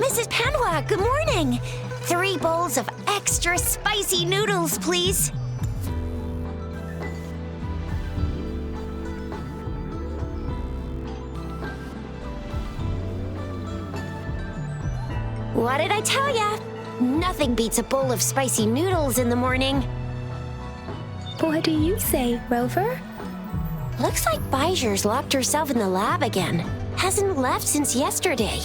Mrs. Panhua, good morning. 3 bowls of extra spicy noodles, please. What did I tell ya? Nothing beats a bowl of spicy noodles in the morning. What do you say, Rover? Looks like Baiju's locked herself in the lab again. Hasn't left since yesterday.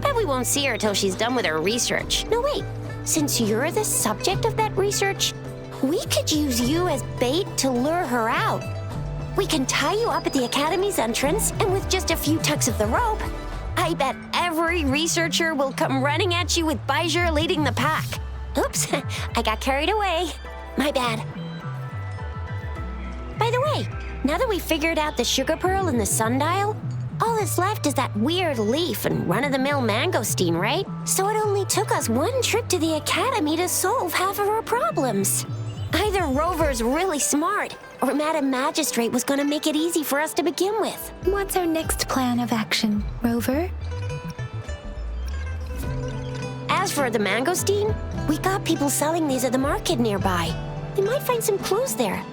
Bet we won't see her till she's done with her research. No, wait. Since you're the subject of that research, we could use you as bait to lure her out. We can tie you up at the Academy's entrance, and with just a few tugs of the rope, I bet every researcher will come running at you with Baiju leading the pack. Oops, I got carried away. My bad. By the way, now that we've figured out the sugar pearl and the sundial, all that's left is that weird leaf and run-of-the-mill mangosteen, right? So it only took us 1 trip to the Academy to solve half of our problems. Either Rover's really smart, or Madam Magistrate was gonna make it easy for us to begin with. What's our next plan of action, Rover? As for the mangosteen, we got people selling these at the market nearby. We might find some clues there.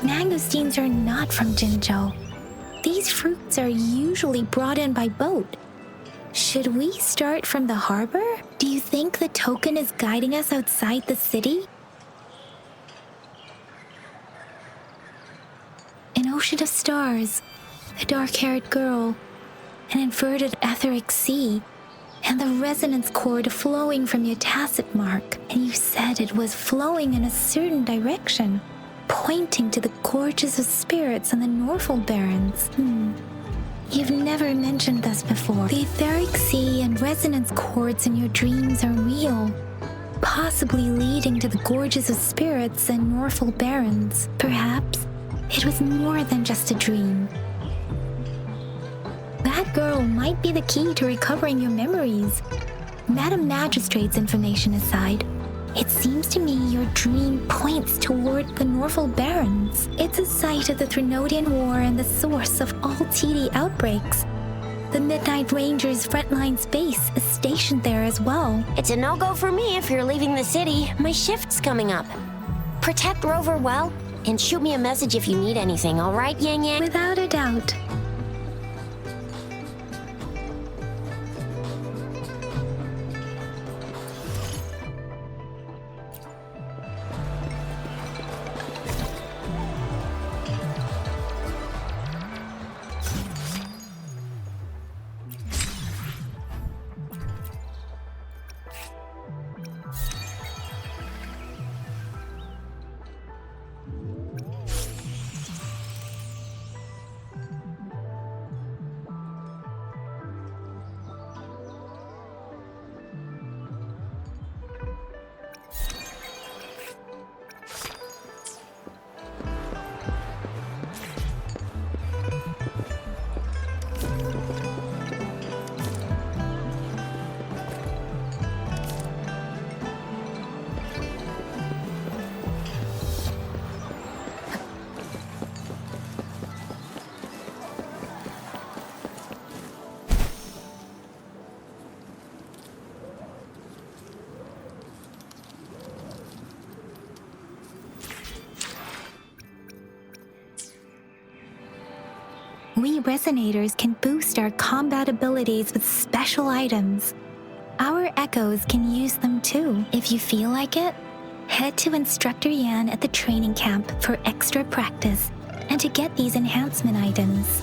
Mangosteens are not from Jinzhou. These fruits are usually brought in by boat. Should we start from the harbor? Do you think the token is guiding us outside the city? An ocean of stars, a dark-haired girl, an inverted etheric sea, and the resonance cord flowing from your tacit mark. And you said it was flowing in a certain direction, pointing to the gorges of spirits and the Norfolk Barrens. You've never mentioned this before. The etheric sea and resonance cords in your dreams are real, possibly leading to the gorges of spirits and Norfolk Barrens. Perhaps it was more than just a dream. That girl might be the key to recovering your memories. Madam Magistrate's information aside, it seems to me your dream points toward the Norfolk Barrens. It's a site of the Threnodian War and the source of all TD outbreaks. The Midnight Rangers' frontline base is stationed there as well. It's a no-go for me if you're leaving the city. My shift's coming up. Protect Rover well, and shoot me a message if you need anything, all right, Yang Yang? Without a doubt. We Resonators can boost our combat abilities with special items. Our Echoes can use them too. If you feel like it, head to Instructor Yan at the training camp for extra practice and to get these enhancement items.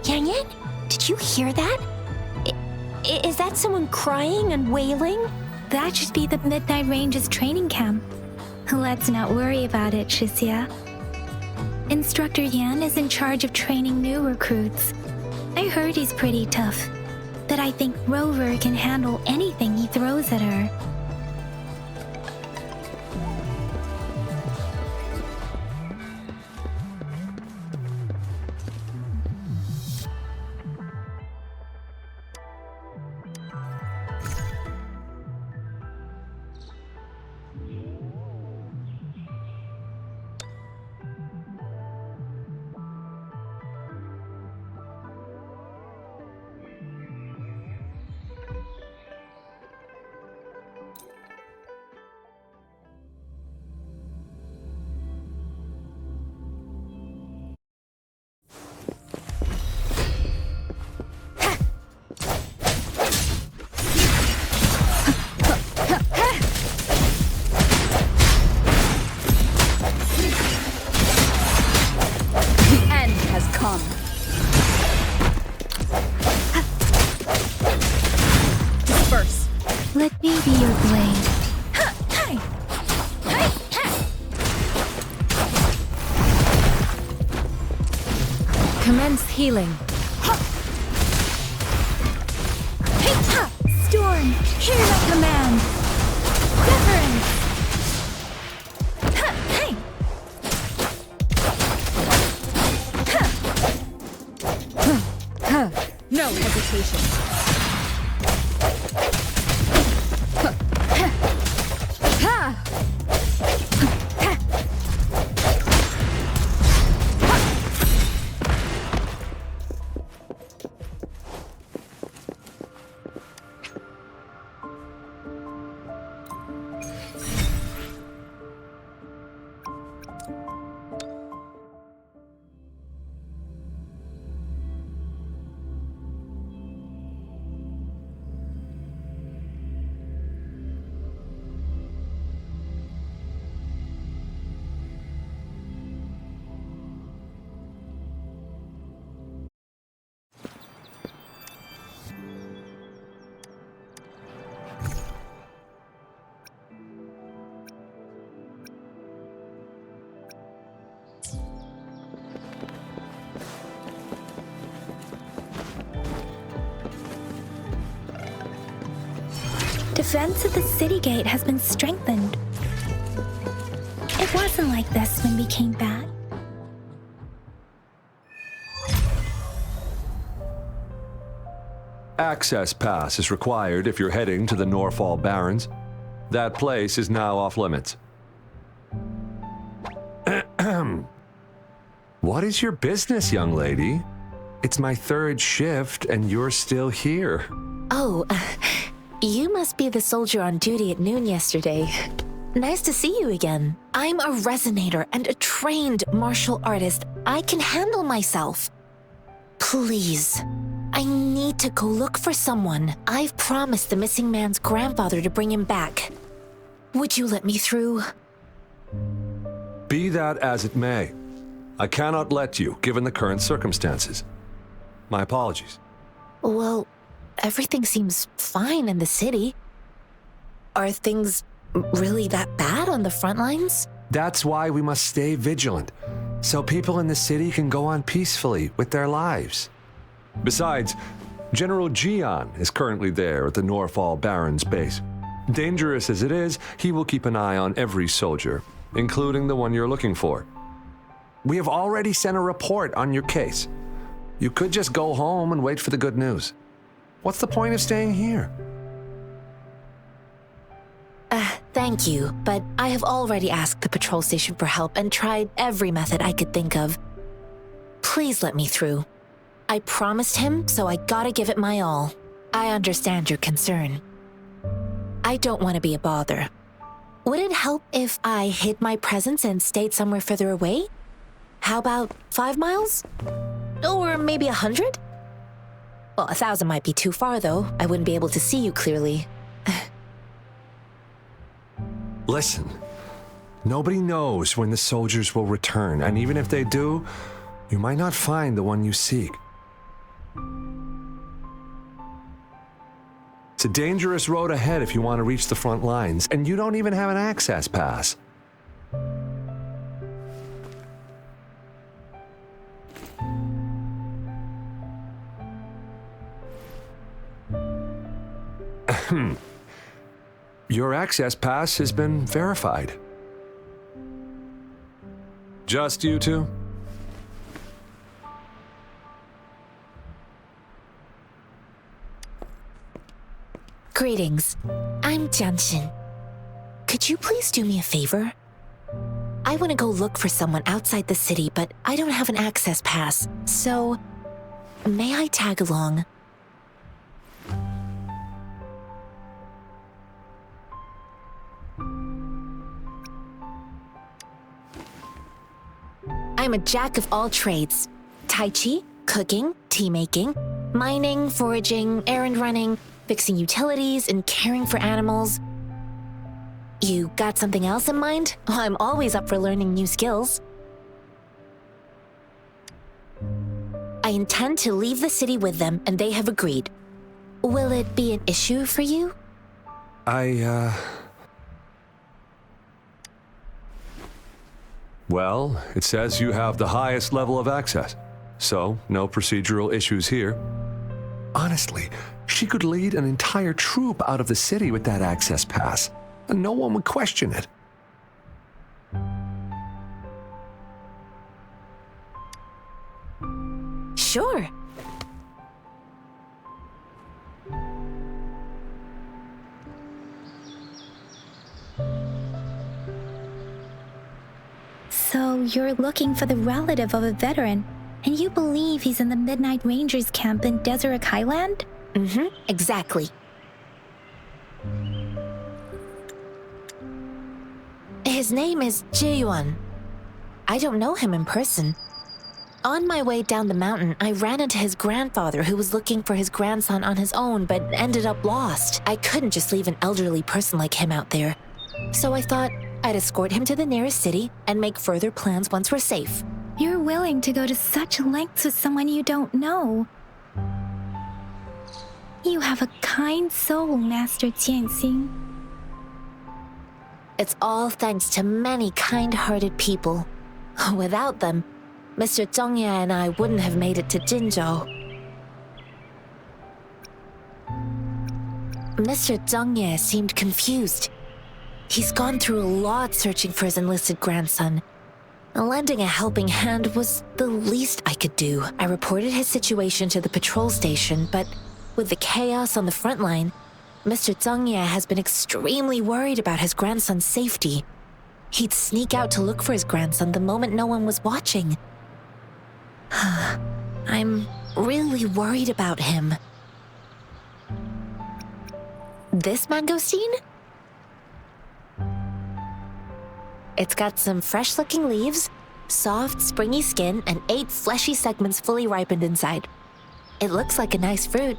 Yang Yang, did you hear that? Is that someone crying and wailing? That should be the Midnight Ranges training camp. Let's not worry about it, Shixia. Instructor Yan is in charge of training new recruits. I heard he's pretty tough. that I think Rover can handle anything he throws at her. Let me be your blade. Commence healing. Storm, hear my command. Wuthering. No hesitation. Defense of the city gate has been strengthened. It wasn't like this when we came back. Access pass is required if you're heading to the Norfall Barrens. That place is now off limits. What is your business, young lady? It's my third shift and you're still here. Oh, you must be the soldier on duty at noon yesterday. Nice to see you again. I'm a resonator and a trained martial artist. I can handle myself. Please, I need to go look for someone. I've promised the missing man's grandfather to bring him back. Would you let me through? Be that as it may, I cannot let you, given the current circumstances. My apologies. Well, everything seems fine in the city. Are things really that bad on the front lines? That's why we must stay vigilant, so people in the city can go on peacefully with their lives. Besides, General Jian is currently there at the Norfall Barrens base. Dangerous as it is, he will keep an eye on every soldier, including the one you're looking for. We have already sent a report on your case. You could just go home and wait for the good news. What's the point of staying here? Thank you, but I have already asked the patrol station for help and tried every method I could think of. Please let me through. I promised him, so I gotta give it my all. I understand your concern. I don't want to be a bother. Would it help if I hid my presence and stayed somewhere further away? How about 5 miles? Or maybe 100? Well, 1,000 might be too far, though. I wouldn't be able to see you clearly. Listen, nobody knows when the soldiers will return, and even if they do, you might not find the one you seek. It's a dangerous road ahead if you want to reach the front lines, and you don't even have an access pass. Your access pass has been verified. Just you two? Greetings. I'm Jianshin. Could you please do me a favor? I want to go look for someone outside the city, but I don't have an access pass, so may I tag along? I'm a jack of all trades. Tai Chi, cooking, tea making, mining, foraging, errand running, fixing utilities, and caring for animals. You got something else in mind? I'm always up for learning new skills. I intend to leave the city with them, and they have agreed. Will it be an issue for you? Well, it says you have the highest level of access, so no procedural issues here. Honestly, she could lead an entire troop out of the city with that access pass, and no one would question it. Sure. So you're looking for the relative of a veteran, and you believe he's in the Midnight Rangers camp in Deseret Highland? Exactly. His name is Jae-yuan. I don't know him in person. On my way down the mountain, I ran into his grandfather who was looking for his grandson on his own but ended up lost. I couldn't just leave an elderly person like him out there. So I thought I'd escort him to the nearest city and make further plans once we're safe. You're willing to go to such lengths with someone you don't know. You have a kind soul, Master Jianxing. It's all thanks to many kind-hearted people. Without them, Mr. Zhongye and I wouldn't have made it to Jinzhou. Mr. Zhongye seemed confused. He's gone through a lot searching for his enlisted grandson. Lending a helping hand was the least I could do. I reported his situation to the patrol station, but with the chaos on the front line, Mr. Zhongye has been extremely worried about his grandson's safety. He'd sneak out to look for his grandson the moment no one was watching. I'm really worried about him. This mangosteen? It's got some fresh-looking leaves, soft, springy skin, and 8 fleshy segments fully ripened inside. It looks like a nice fruit.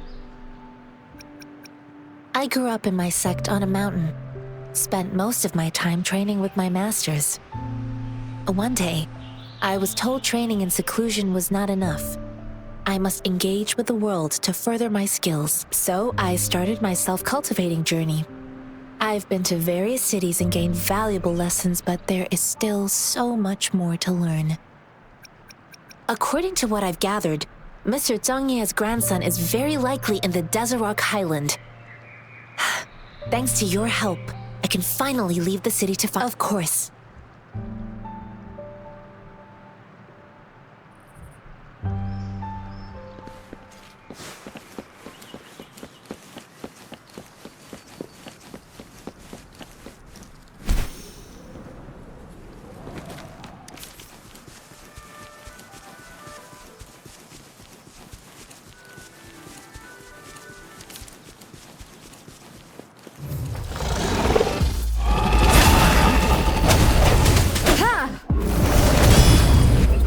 I grew up in my sect on a mountain. Spent most of my time training with my masters. One day, I was told training in seclusion was not enough. I must engage with the world to further my skills, so I started my self-cultivating journey. I've been to various cities and gained valuable lessons, but there is still so much more to learn. According to what I've gathered, Mr. Zhongye's grandson is very likely in the Deseret Highland. Thanks to your help, I can finally leave the city to find— Of course.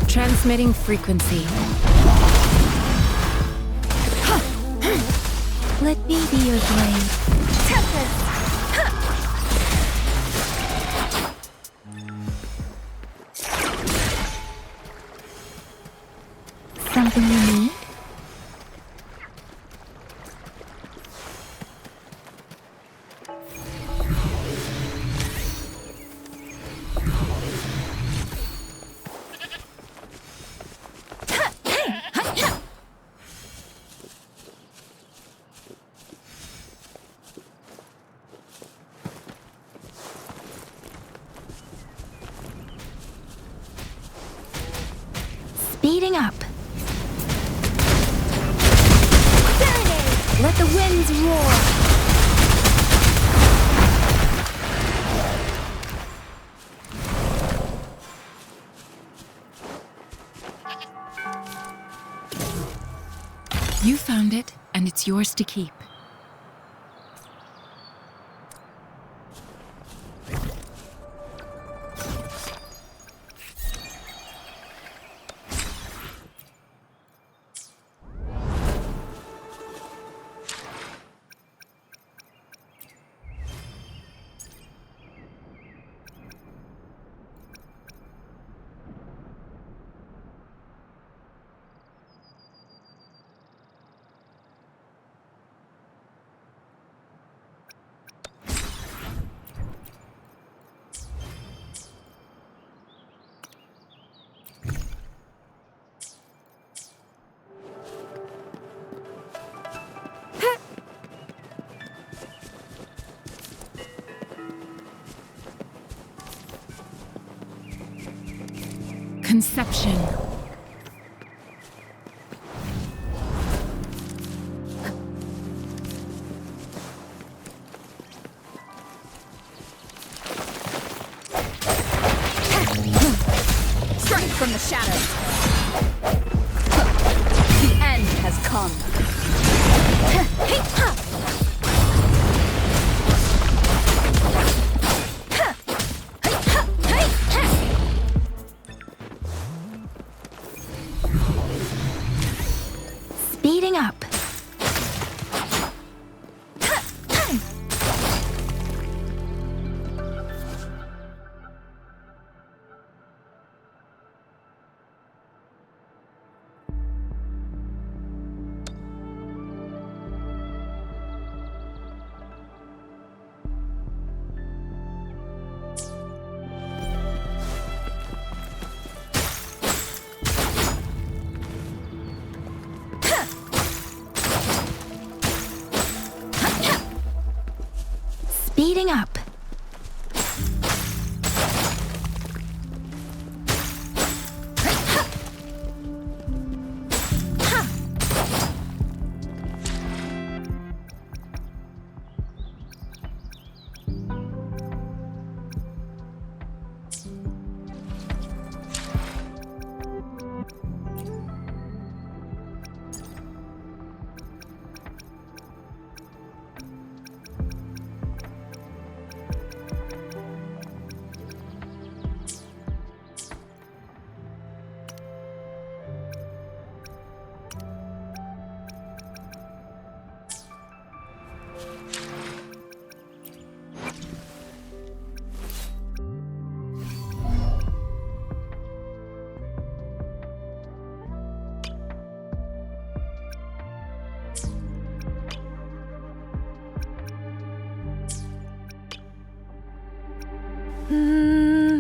Transmitting frequency. Let me be your blade. Something you need? Speeding up. Let the winds roar. You found it, and it's yours to keep. Conception. Strike from the shadows. The end has come. Speeding up. Speeding up.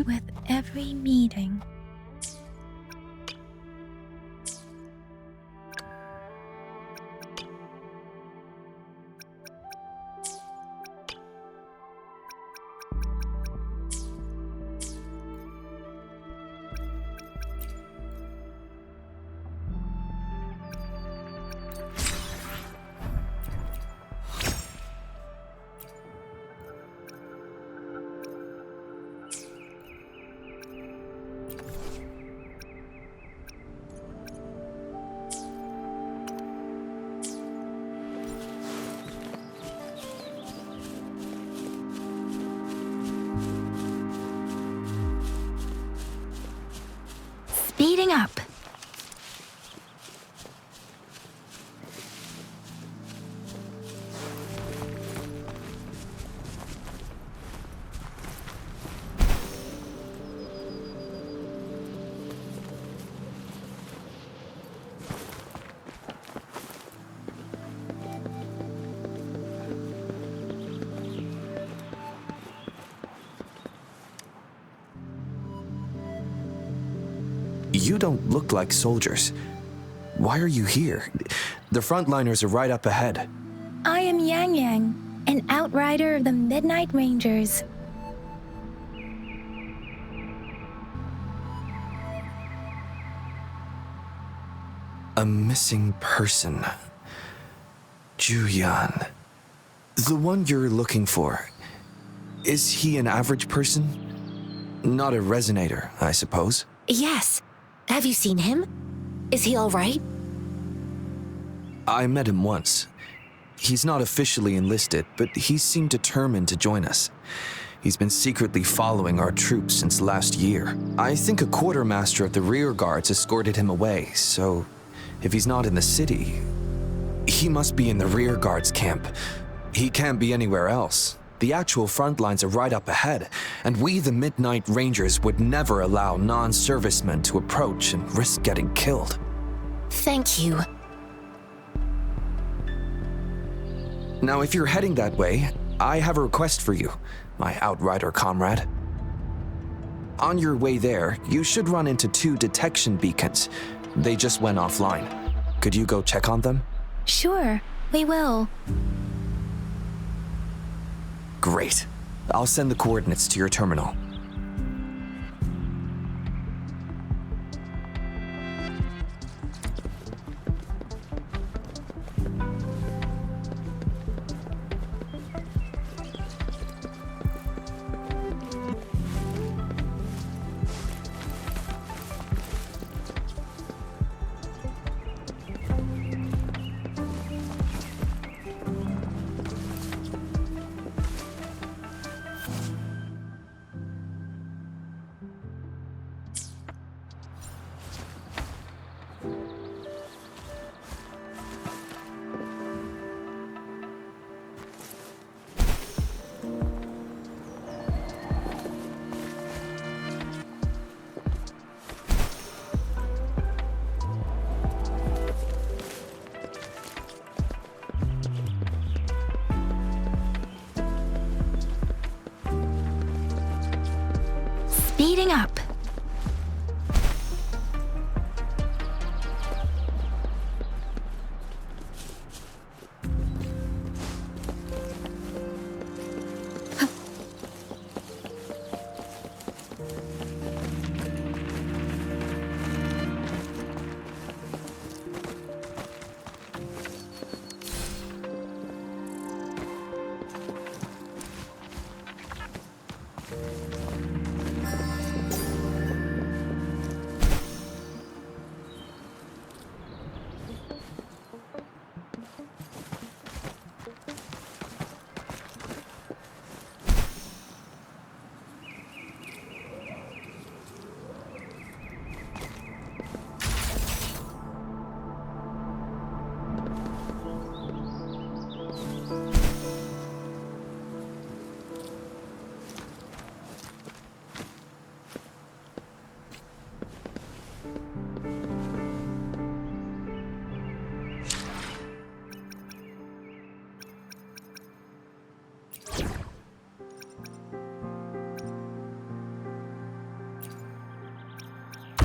With every meeting. Speeding up. You don't look like soldiers. Why are you here? The frontliners are right up ahead. I am Yang Yang, an outrider of the Midnight Rangers. A missing person. Juyan. The one you're looking for. Is he an average person? Not a resonator, I suppose. Yes. Have you seen him? Is he all right? I met him once. He's not officially enlisted, but he seemed determined to join us. He's been secretly following our troops since last year. I think a quartermaster of the rearguards escorted him away, so if he's not in the city, he must be in the rearguards camp. He can't be anywhere else. The actual front lines are right up ahead, and we, the Midnight Rangers, would never allow non-servicemen to approach and risk getting killed. Thank you. Now, if you're heading that way, I have a request for you, my outrider comrade. On your way there, you should run into 2 detection beacons. They just went offline. Could you go check on them? Sure, we will. Great. I'll send the coordinates to your terminal. Speeding up.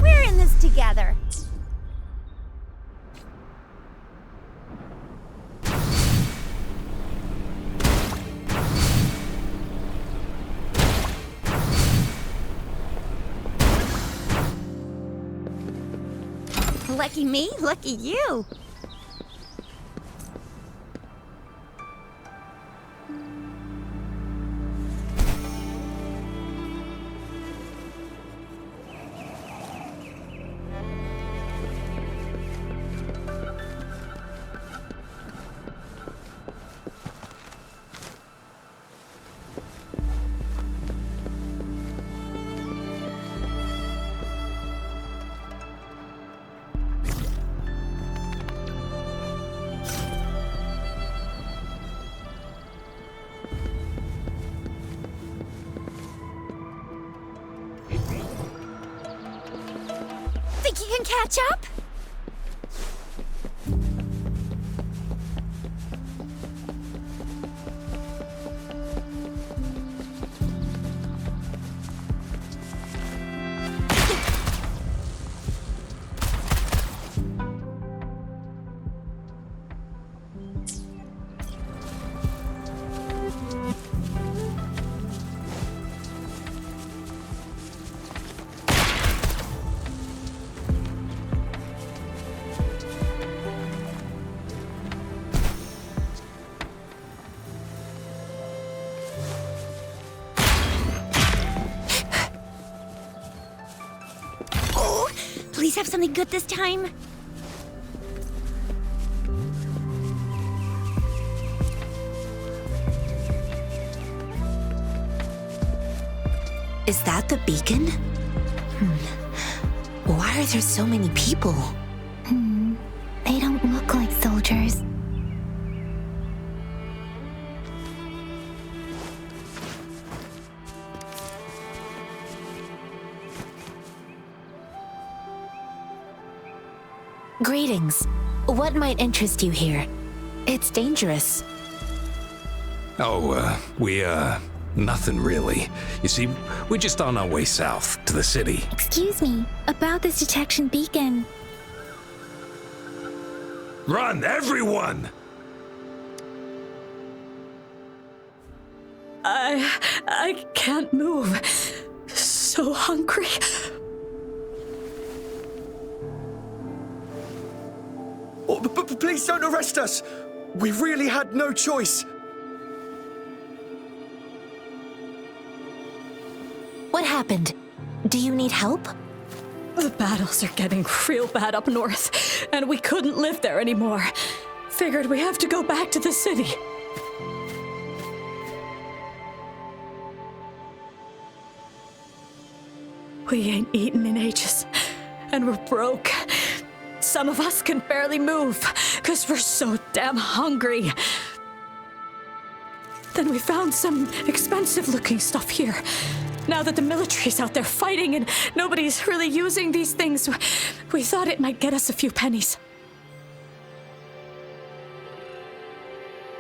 We're in this together. Lucky me, lucky you. Think you can catch up? please have something good this time? Is that the beacon? Why are there so many people? They don't look like soldiers. Greetings. What might interest you here? It's dangerous. Nothing really. You see, we're just on our way south to the city. Excuse me, about this detection beacon. Run, everyone! I can't move. So hungry. Oh, but please don't arrest us! We really had no choice. What happened? Do you need help? The battles are getting real bad up north, and we couldn't live there anymore. Figured we have to go back to the city. We ain't eaten in ages, and we're broke. Some of us can barely move, because we're so damn hungry. Then we found some expensive-looking stuff here. Now that the military's out there fighting and nobody's really using these things, we thought it might get us a few pennies.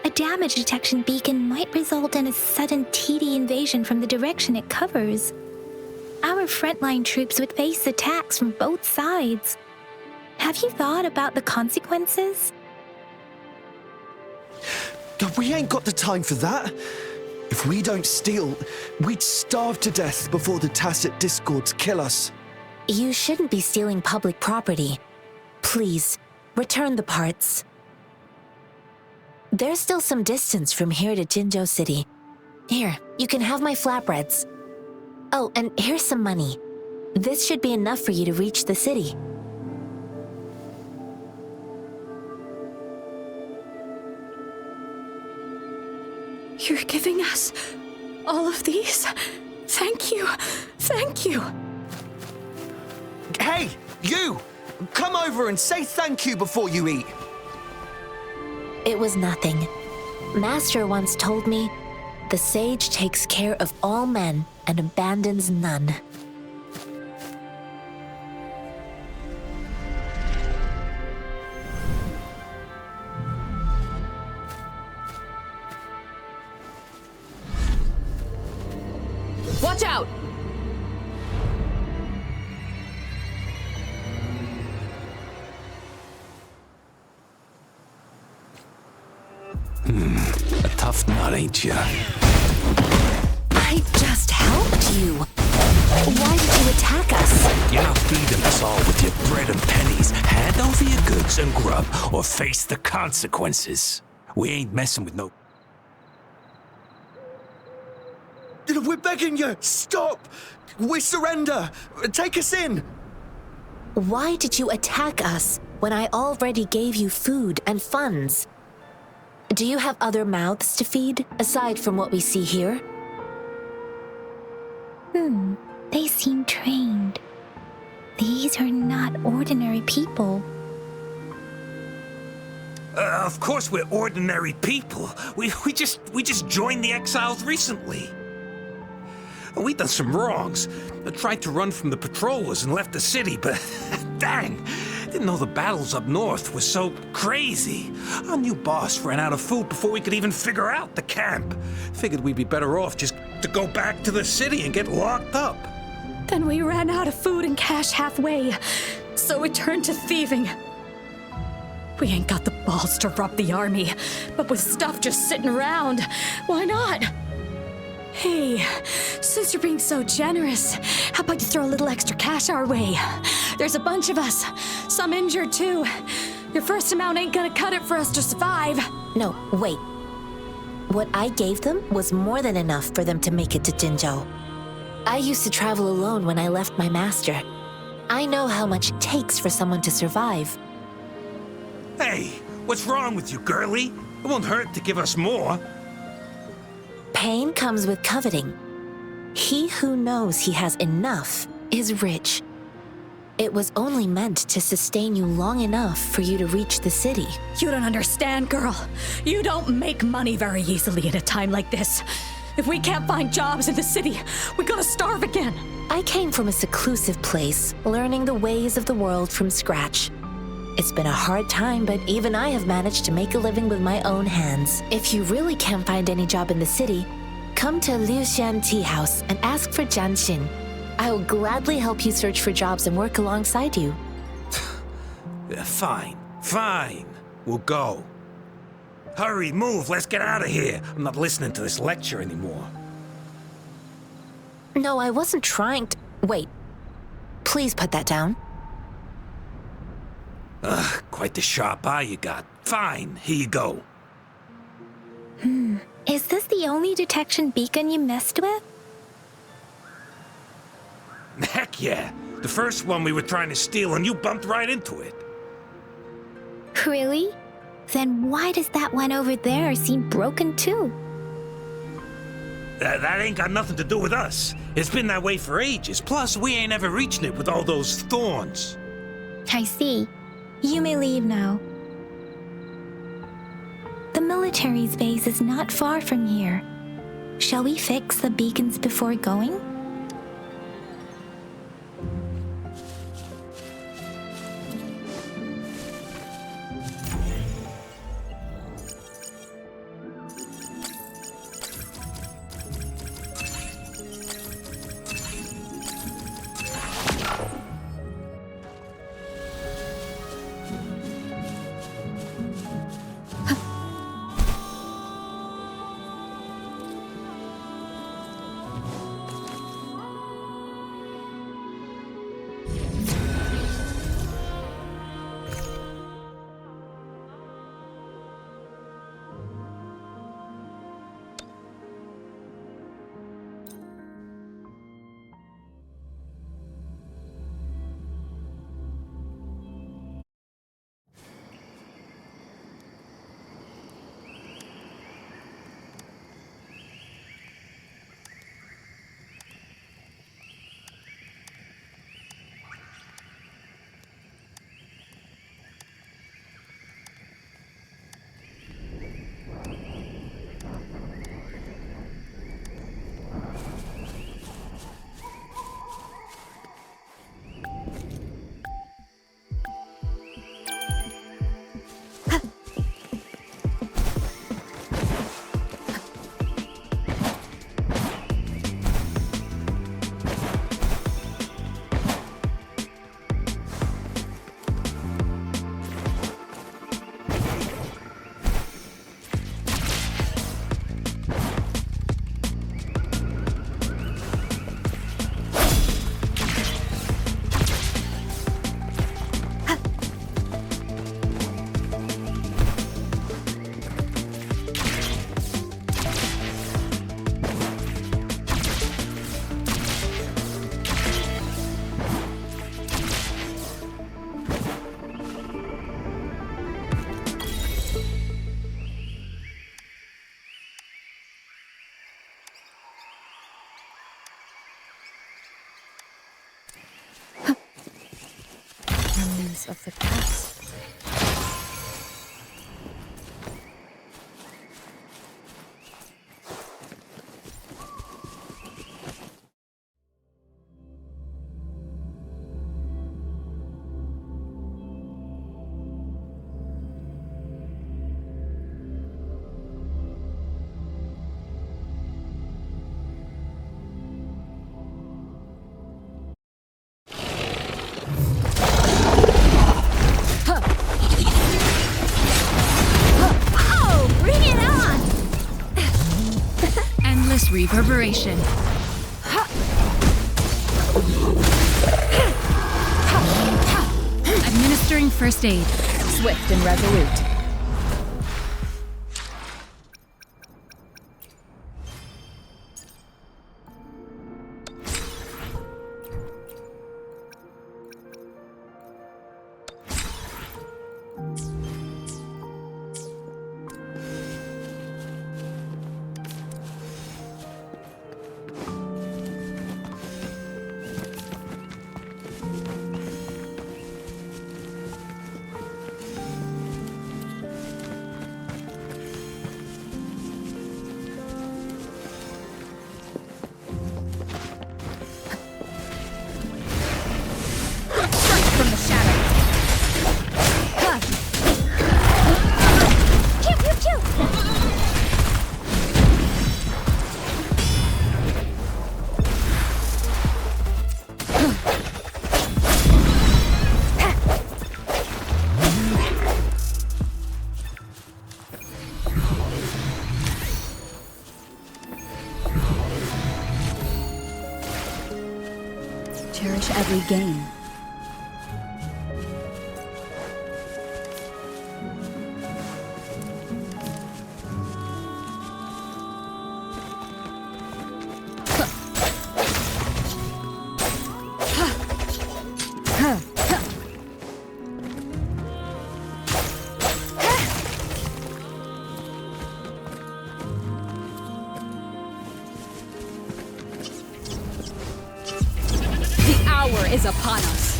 A damage detection beacon might result in a sudden TD invasion from the direction it covers. Our frontline troops would face attacks from both sides. Have you thought about the consequences? We ain't got the time for that. If we don't steal, we'd starve to death before the tacit discords kill us. You shouldn't be stealing public property. Please, return the parts. There's still some distance from here to Jinzhou City. Here, you can have my flatbreads. Oh, and here's some money. This should be enough for you to reach the city. You're giving us all of these? Thank you. Thank you. Hey, you! Come over and say thank you before you eat. It was nothing. Master once told me, the sage takes care of all men and abandons none. Watch out! A tough nut, ain't ya? I just helped you. Why did you attack us? You're not feeding us all with your bread and pennies. Hand over your goods and grub, or face the consequences. We ain't messing with no... We're begging you, stop! We surrender! Take us in! Why did you attack us when I already gave you food and funds? Do you have other mouths to feed, aside from what we see here? They seem trained. These are not ordinary people. Of course we're ordinary people. We just joined the exiles recently. We done some wrongs. I tried to run from the patrollers and left the city, but dang, didn't know the battles up north were so crazy. Our new boss ran out of food before we could even figure out the camp. Figured we'd be better off just to go back to the city and get locked up. Then we ran out of food and cash halfway, so we turned to thieving. We ain't got the balls to rob the army, but with stuff just sitting around, why not? Hey, since you're being so generous, how about you throw a little extra cash our way? There's a bunch of us, some injured too. Your first amount ain't gonna cut it for us to survive. No, wait. What I gave them was more than enough for them to make it to Jinzhou. I used to travel alone when I left my master. I know how much it takes for someone to survive. Hey, what's wrong with you, girlie? It won't hurt to give us more. Pain comes with coveting. He who knows he has enough is rich. It was only meant to sustain you long enough for you to reach the city. You don't understand, girl. You don't make money very easily at a time like this. If we can't find jobs in the city, we're gonna starve again. I came from a seclusive place, learning the ways of the world from scratch. It's been a hard time, but even I have managed to make a living with my own hands. If you really can't find any job in the city, come to Liu Xian Tea House and ask for Jian Xin. I will gladly help you search for jobs and work alongside you. Fine, fine. We'll go. Hurry, move, let's get out of here. I'm not listening to this lecture anymore. No, I wasn't trying to... Wait. Please put that down. Ugh, quite the sharp eye you got. Fine, here you go. Is this the only detection beacon you messed with? Heck yeah. The first one we were trying to steal and you bumped right into it. Really? Then why does that one over there seem broken too? That ain't got nothing to do with us. It's been that way for ages. Plus, we ain't ever reaching it with all those thorns. I see. You may leave now. The military's base is not far from here. Shall we fix the beacons before going? Remnants of the past. Reverberation. Administering first aid. Swift and resolute. game. The hour is upon us.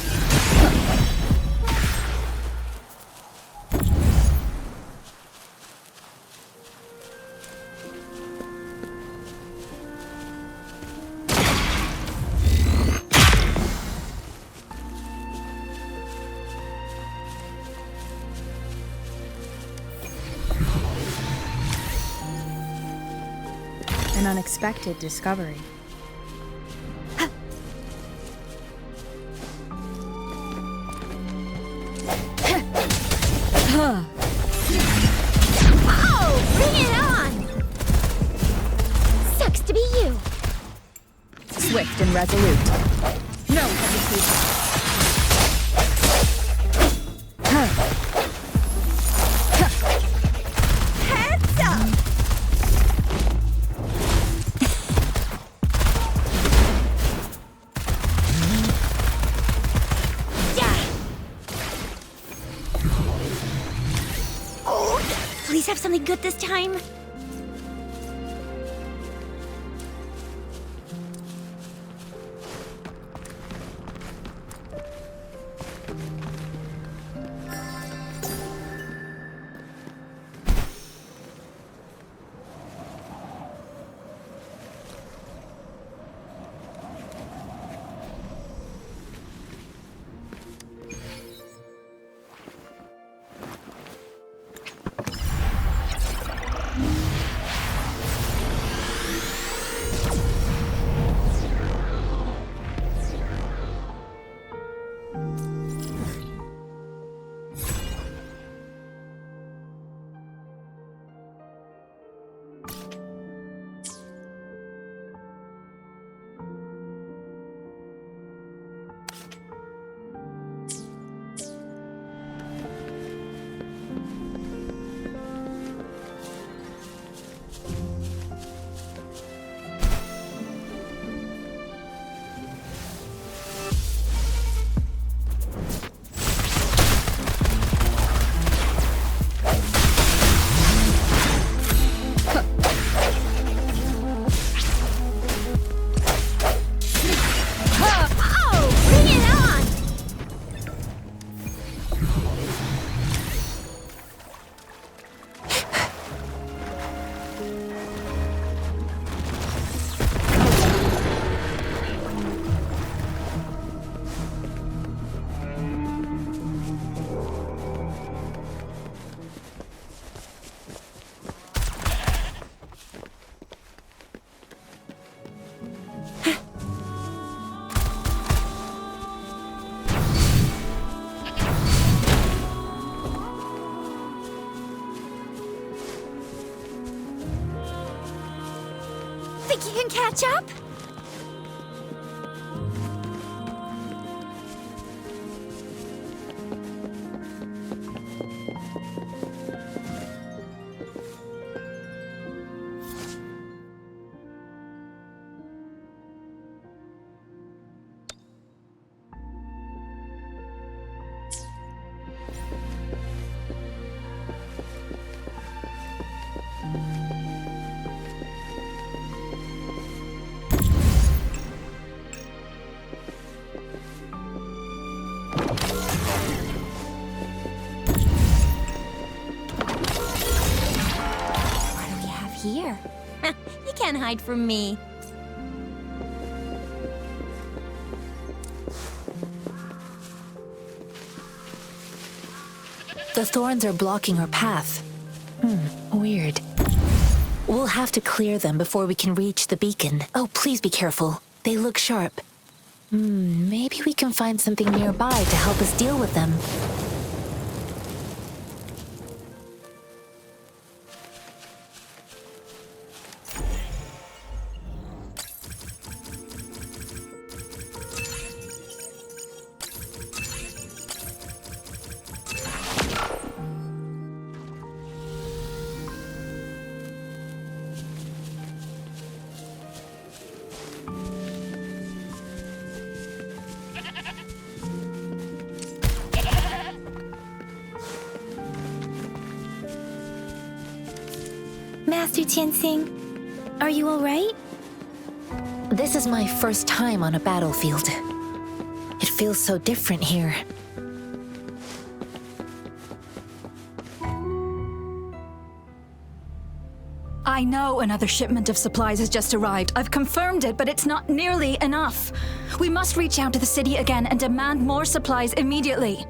An unexpected discovery. Oh, bring it on! Sucks to be you. Swift and resolute. No hesitation. Heads up! Yeah. Oh, please have something good this time. Oh, bring it on! Think you can catch up? What do we have here? You can't hide from me. The thorns are blocking our path. Weird. We'll have to clear them before we can reach the beacon. Oh, please be careful. They look sharp. Maybe we can find something nearby to help us deal with them. Master Tianxing, are you alright? This is my first time on a battlefield. It feels so different here. I know another shipment of supplies has just arrived. I've confirmed it, but it's not nearly enough. We must reach out to the city again and demand more supplies immediately.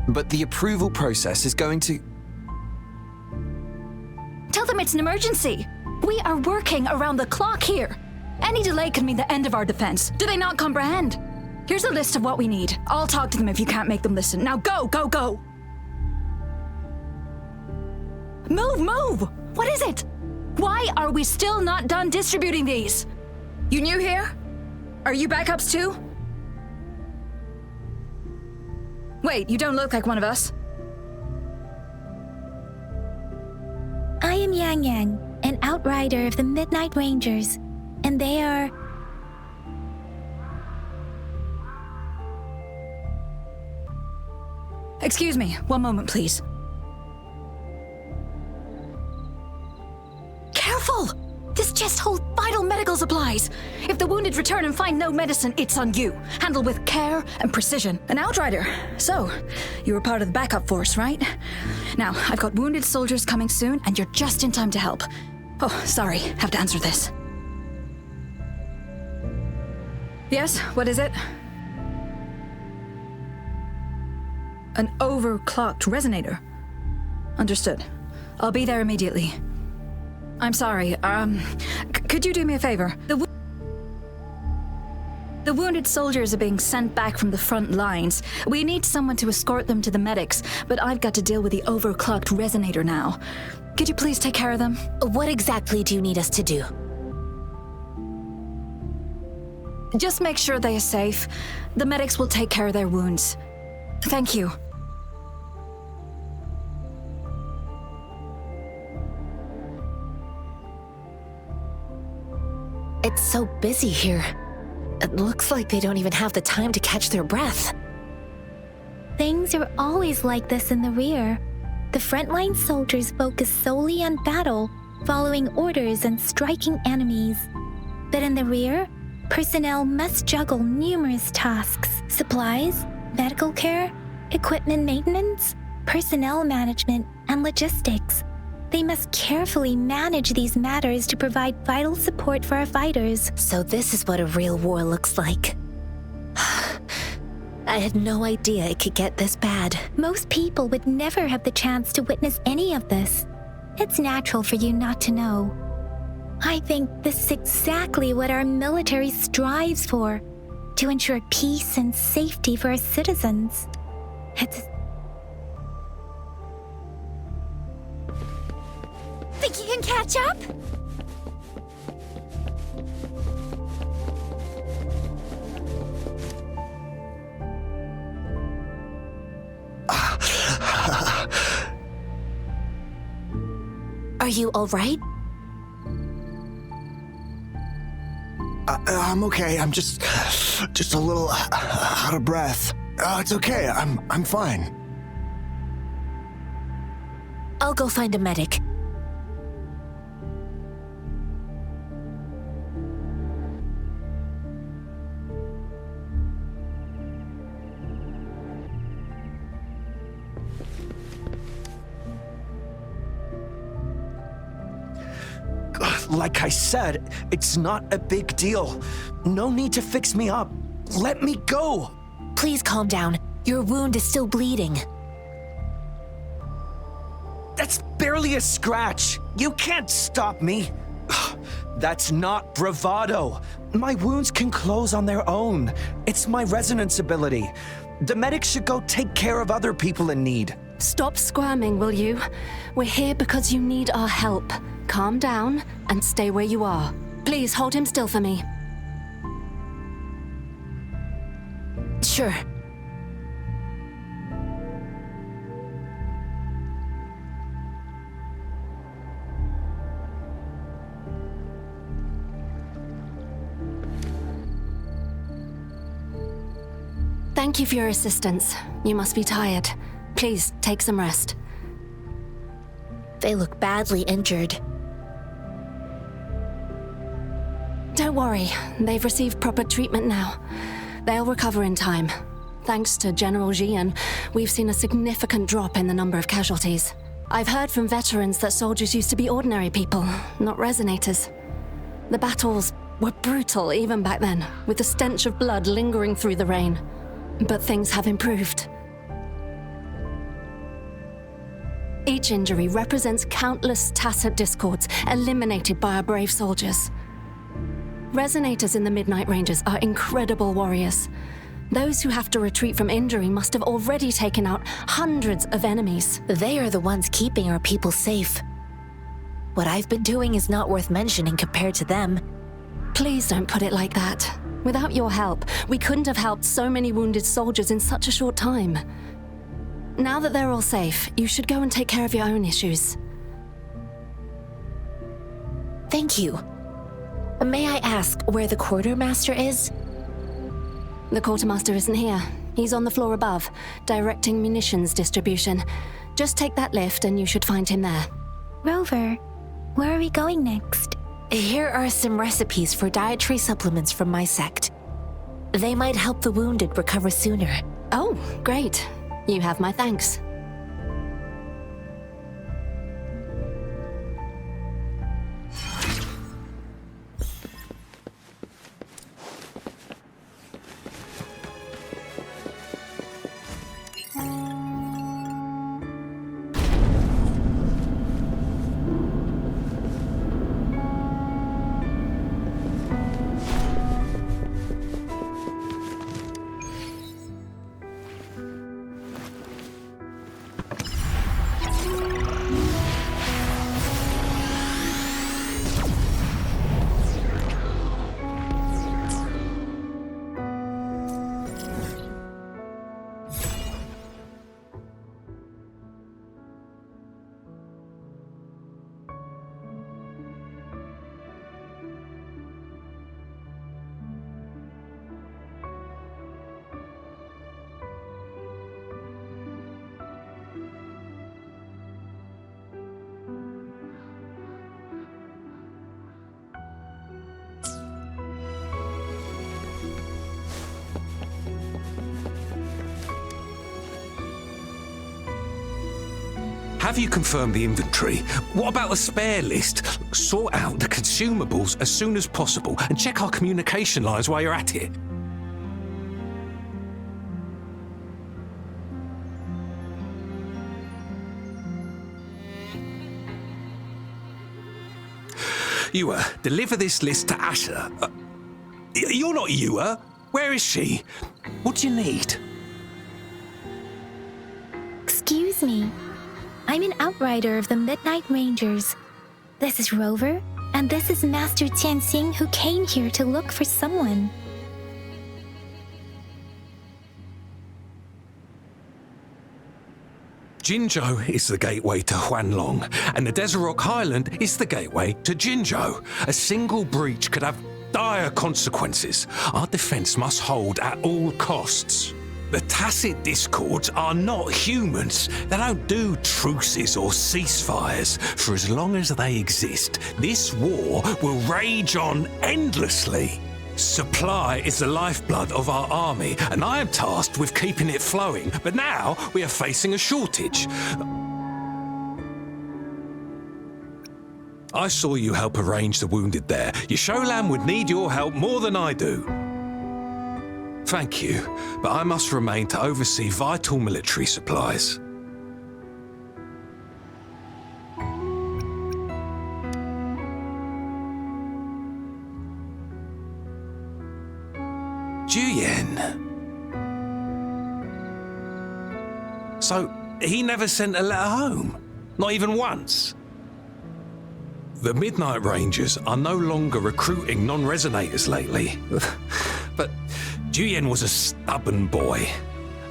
But the approval process is going to... Tell them it's an emergency. We are working around the clock here. Any delay could mean the end of our defense. Do they not comprehend? Here's a list of what we need. I'll talk to them if you can't make them listen. Now go, go, go! Move, move! What is it? Why are we still not done distributing these? You new here? Are you backups too? Wait, you don't look like one of us. I am Yang Yang, an outrider of the Midnight Rangers, and they are... Excuse me, one moment, please. Careful! This chest holds vital medical supplies. If the wounded return and find no medicine, it's on you. Handle with care and precision. An outrider. So, you were part of the backup force, right? Now, I've got wounded soldiers coming soon, and you're just in time to help. Oh, sorry, have to answer this. Yes, what is it? An overclocked resonator. Understood. I'll be there immediately. I'm sorry, could you do me a favor? The wounded soldiers are being sent back from the front lines. We need someone to escort them to the medics, but I've got to deal with the overclocked resonator now. Could you please take care of them? What exactly do you need us to do? Just make sure they are safe. The medics will take care of their wounds. Thank you. It's so busy here. It looks like they don't even have the time to catch their breath. Things are always like this in the rear. The frontline soldiers focus solely on battle, following orders and striking enemies. But in the rear, personnel must juggle numerous tasks: supplies, medical care, equipment maintenance, personnel management, and logistics. They must carefully manage these matters to provide vital support for our fighters. So this is what a real war looks like. I had no idea it could get this bad. Most people would never have the chance to witness any of this. It's natural for you not to know. I think this is exactly what our military strives for, to ensure peace and safety for our citizens. Think you can catch up? Are you all right? I'm okay. I'm just a little out of breath. It's okay. I'm fine. I'll go find a medic. Like I said, it's not a big deal. No need to fix me up. Let me go. Please calm down. Your wound is still bleeding. That's barely a scratch. You can't stop me. That's not bravado. My wounds can close on their own. It's my resonance ability. The medics should go take care of other people in need. Stop squirming, will you? We're here because you need our help. Calm down and stay where you are. Please hold him still for me. Sure. Thank you for your assistance. You must be tired. Please, take some rest. They look badly injured. Don't worry, they've received proper treatment now. They'll recover in time. Thanks to General Jian, we've seen a significant drop in the number of casualties. I've heard from veterans that soldiers used to be ordinary people, not resonators. The battles were brutal even back then, with the stench of blood lingering through the rain. But things have improved. Each injury represents countless tacit discords eliminated by our brave soldiers. Resonators in the Midnight Rangers are incredible warriors. Those who have to retreat from injury must have already taken out hundreds of enemies. They are the ones keeping our people safe. What I've been doing is not worth mentioning compared to them. Please don't put it like that. Without your help, we couldn't have helped so many wounded soldiers in such a short time. Now that they're all safe, you should go and take care of your own issues. Thank you. May I ask where the quartermaster is? The quartermaster isn't here. He's on the floor above, directing munitions distribution. Just take that lift and you should find him there. Rover, where are we going next? Here are some recipes for dietary supplements from my sect. They might help the wounded recover sooner. Oh, great. You have my thanks. Have you confirmed the inventory? What about the spare list? Sort out the consumables as soon as possible and check our communication lines while you're at it. Yua, deliver this list to Asher. You're not Yua. Where is she? What do you need? Excuse me. I'm an outrider of the Midnight Rangers. This is Rover, and this is Master Tianxing, who came here to look for someone. Jinzhou is the gateway to Huanglong, and the Desert Rock Highland is the gateway to Jinzhou. A single breach could have dire consequences. Our defense must hold at all costs. The tacit discords are not humans. They don't do truces or ceasefires. For as long as they exist, this war will rage on endlessly. Supply is the lifeblood of our army, and I am tasked with keeping it flowing. But now we are facing a shortage. I saw you help arrange the wounded there. Yasholan would need your help more than I do. Thank you, but I must remain to oversee vital military supplies. Juyen. So, he never sent a letter home? Not even once? The Midnight Rangers are no longer recruiting non-resonators lately. But Juyen was a stubborn boy.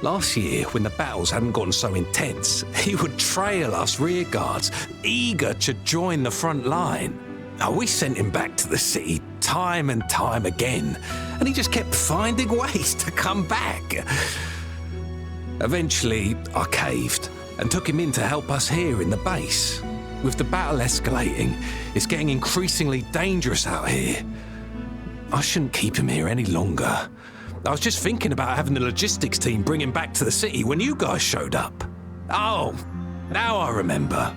Last year, when the battles hadn't gotten so intense, he would trail us rearguards, eager to join the front line. We sent him back to the city time and time again, and he just kept finding ways to come back. Eventually, I caved and took him in to help us here in the base. With the battle escalating, it's getting increasingly dangerous out here. I shouldn't keep him here any longer. I was just thinking about having the logistics team bring him back to the city when you guys showed up. Oh, now I remember.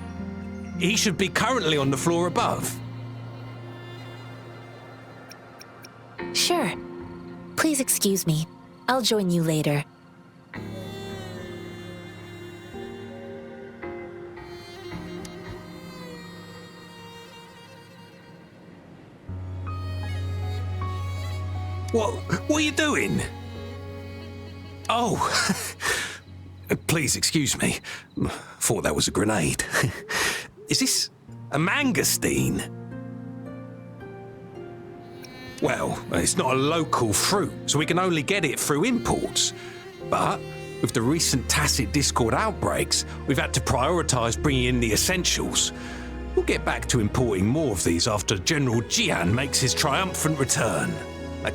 He should be currently on the floor above. Sure. Please excuse me. I'll join you later. What are you doing? Oh, please excuse me. Thought that was a grenade. Is this a mangosteen? Well, it's not a local fruit, so we can only get it through imports. But with the recent tacit discord outbreaks, we've had to prioritise bringing in the essentials. We'll get back to importing more of these after General Jian makes his triumphant return.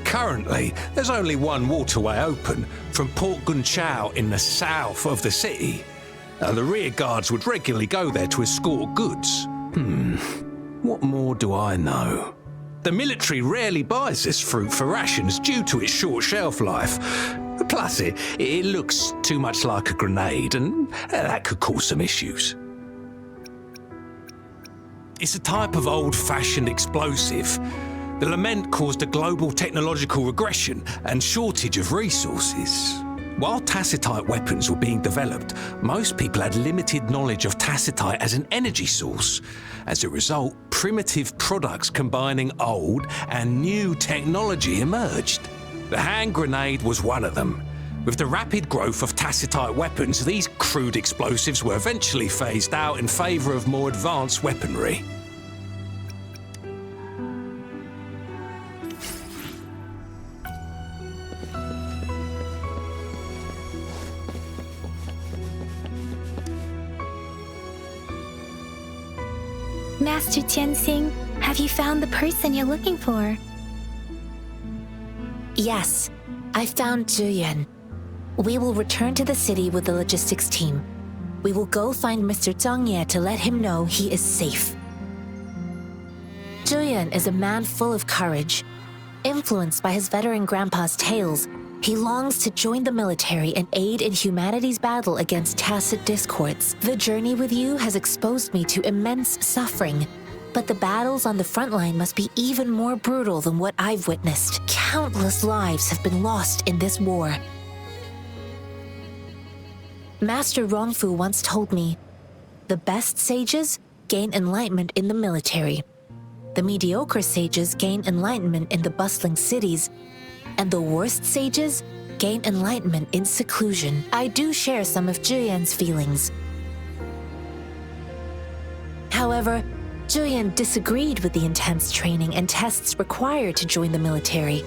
Currently, there's only one waterway open from Port Gunchao in the south of the city. The rearguards would regularly go there to escort goods. What more do I know? The military rarely buys this fruit for rations due to its short shelf life. Plus, it looks too much like a grenade, and that could cause some issues. It's a type of old-fashioned explosive. The lament caused a global technological regression and shortage of resources. While tacitite weapons were being developed, most people had limited knowledge of tacitite as an energy source. As a result, primitive products combining old and new technology emerged. The hand grenade was one of them. With the rapid growth of tacitite weapons, these crude explosives were eventually phased out in favour of more advanced weaponry. Master Tianxing, have you found the person you're looking for? Yes, I found Zhiyuan. We will return to the city with the logistics team. We will go find Mr. Zhang Ye to let him know he is safe. Zhiyuan is a man full of courage. Influenced by his veteran grandpa's tales, he longs to join the military and aid in humanity's battle against tacit discords. The journey with you has exposed me to immense suffering, but the battles on the front line must be even more brutal than what I've witnessed. Countless lives have been lost in this war. Master Rongfu once told me, the best sages gain enlightenment in the military. The mediocre sages gain enlightenment in the bustling cities, and the worst sages gain enlightenment in seclusion. I do share some of Zhiyuan's feelings. However, Zhiyuan disagreed with the intense training and tests required to join the military.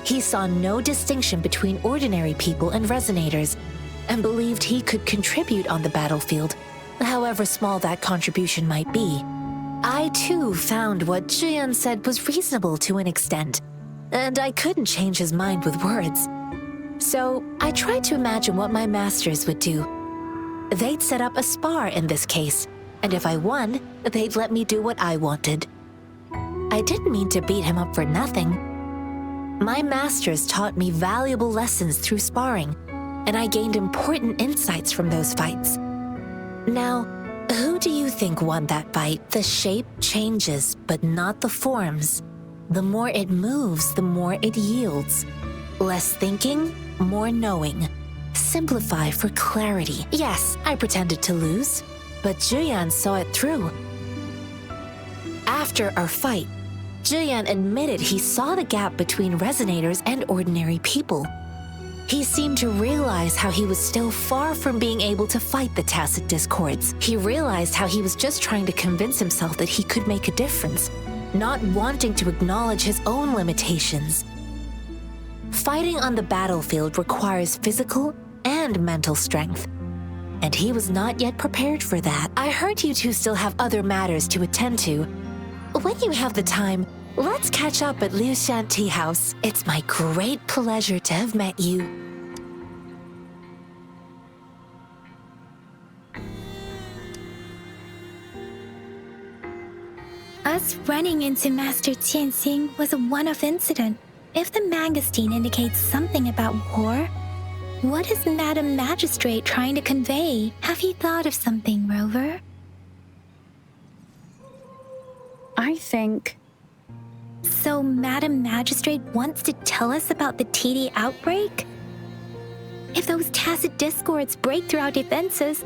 He saw no distinction between ordinary people and resonators, and believed he could contribute on the battlefield, however small that contribution might be. I too found what Zhiyuan said was reasonable to an extent, and I couldn't change his mind with words. So I tried to imagine what my masters would do. They'd set up a spar in this case, and if I won, they'd let me do what I wanted. I didn't mean to beat him up for nothing. My masters taught me valuable lessons through sparring, and I gained important insights from those fights. Now, who do you think won that fight? The shape changes, but not the forms. The more it moves, the more it yields. Less thinking, more knowing. Simplify for clarity. Yes, I pretended to lose, but Zhiyuan saw it through. After our fight, Zhiyuan admitted he saw the gap between resonators and ordinary people. He seemed to realize how he was still far from being able to fight the tacit discords. He realized how he was just trying to convince himself that he could make a difference, not wanting to acknowledge his own limitations. Fighting on the battlefield requires physical and mental strength, and he was not yet prepared for that. I heard you two still have other matters to attend to. When you have the time, let's catch up at Liu Shan Tea House. It's my great pleasure to have met you. Us running into Master Tianxing was a one-off incident. If the mangosteen indicates something about war, what is Madam Magistrate trying to convey? Have you thought of something, Rover? I think... So Madam Magistrate wants to tell us about the TD outbreak? If those tacit discords break through our defenses,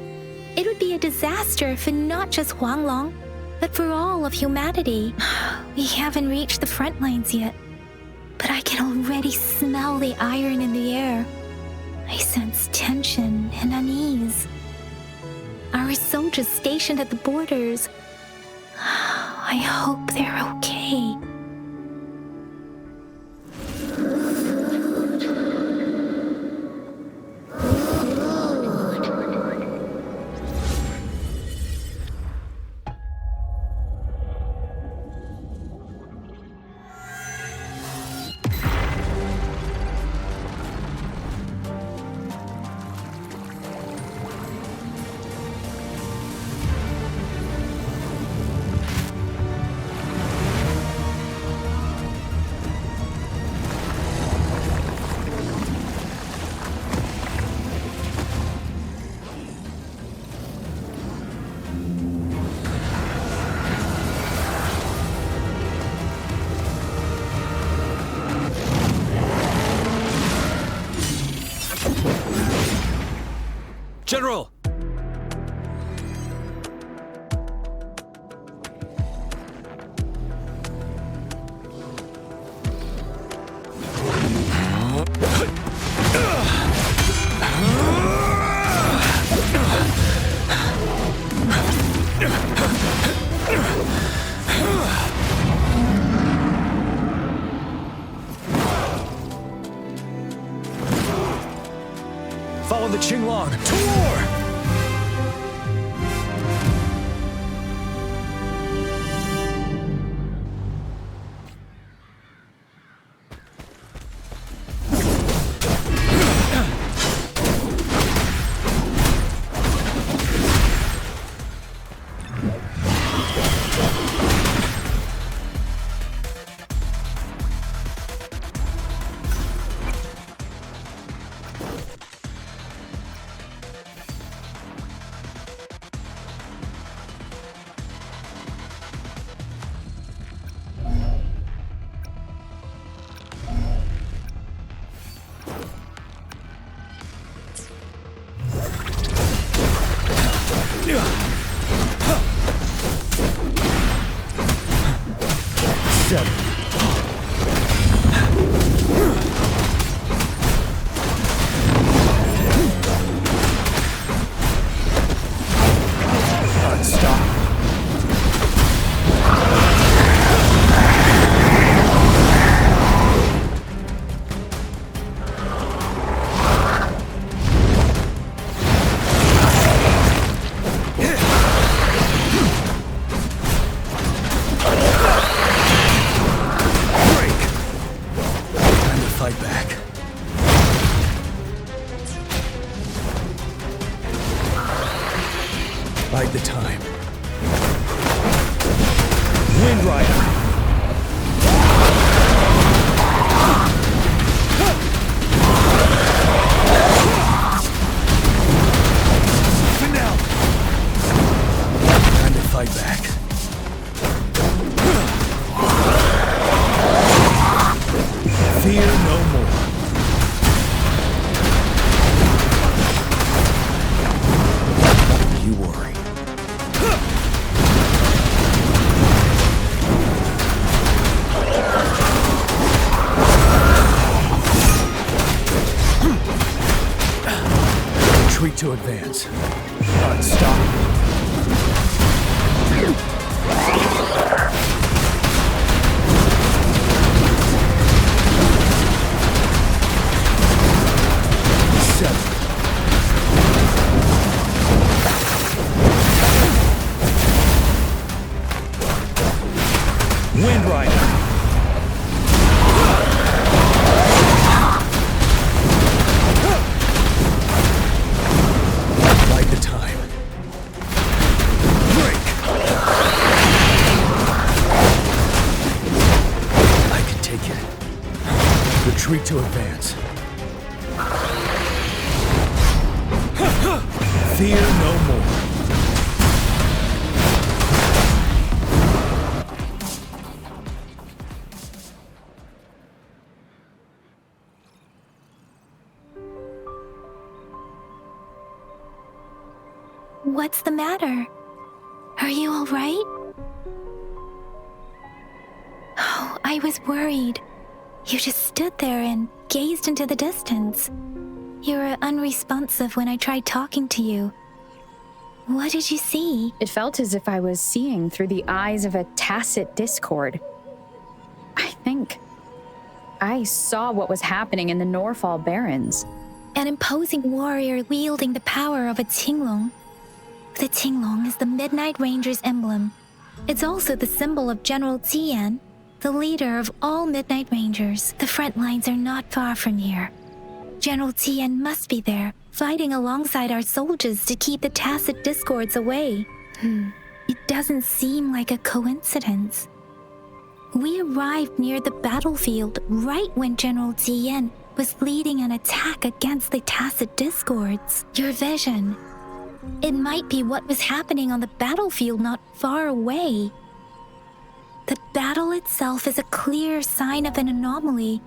it would be a disaster for not just Huanglong, but for all of humanity. We haven't reached the front lines yet, but I can already smell the iron in the air. I sense tension and unease. Our soldiers stationed at the borders, I hope they're okay. General! Follow the Qinglong to war! Bide the time. Wind Rider! Time to fight back. Fear no more. You worry. Retreat to advance. Unstoppable. Wind Rider! Bide the time. Break! Retreat to advance. Fear no more. What's the matter? Are you all right? Oh, I was worried. You just stood there and gazed into the distance. You were unresponsive when I tried talking to you. What did you see? It felt as if I was seeing through the eyes of a tacit discord. I think I saw what was happening in the Norfall Barrens. An imposing warrior wielding the power of a Huanglong. The Huanglong is the Midnight Ranger's emblem. It's also the symbol of General Tian, the leader of all Midnight Rangers. The front lines are not far from here. General Tian must be there, fighting alongside our soldiers to keep the tacit discords away. It doesn't seem like a coincidence. We arrived near the battlefield right when General Tian was leading an attack against the tacit discords. Your vision. It might be what was happening on the battlefield not far away. The battle itself is a clear sign of an anomaly.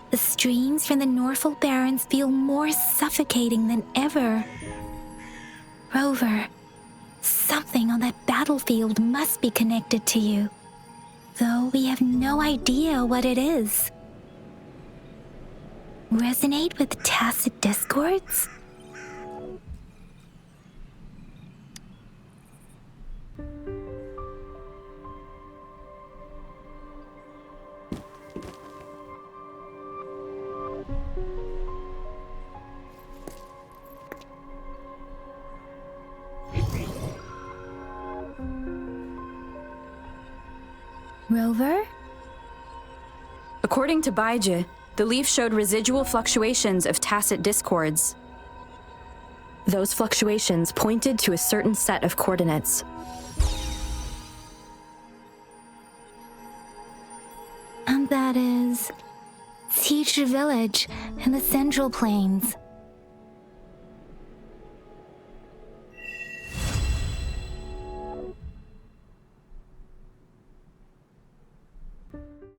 The streams from the Norfall Barrens feel more suffocating than ever. Rover, something on that battlefield must be connected to you, though we have no idea what it is. Resonate with tacit discords? Rover? According to Baizhi, the leaf showed residual fluctuations of tacit discords. Those fluctuations pointed to a certain set of coordinates. And that is Teacher Village in the Central Plains.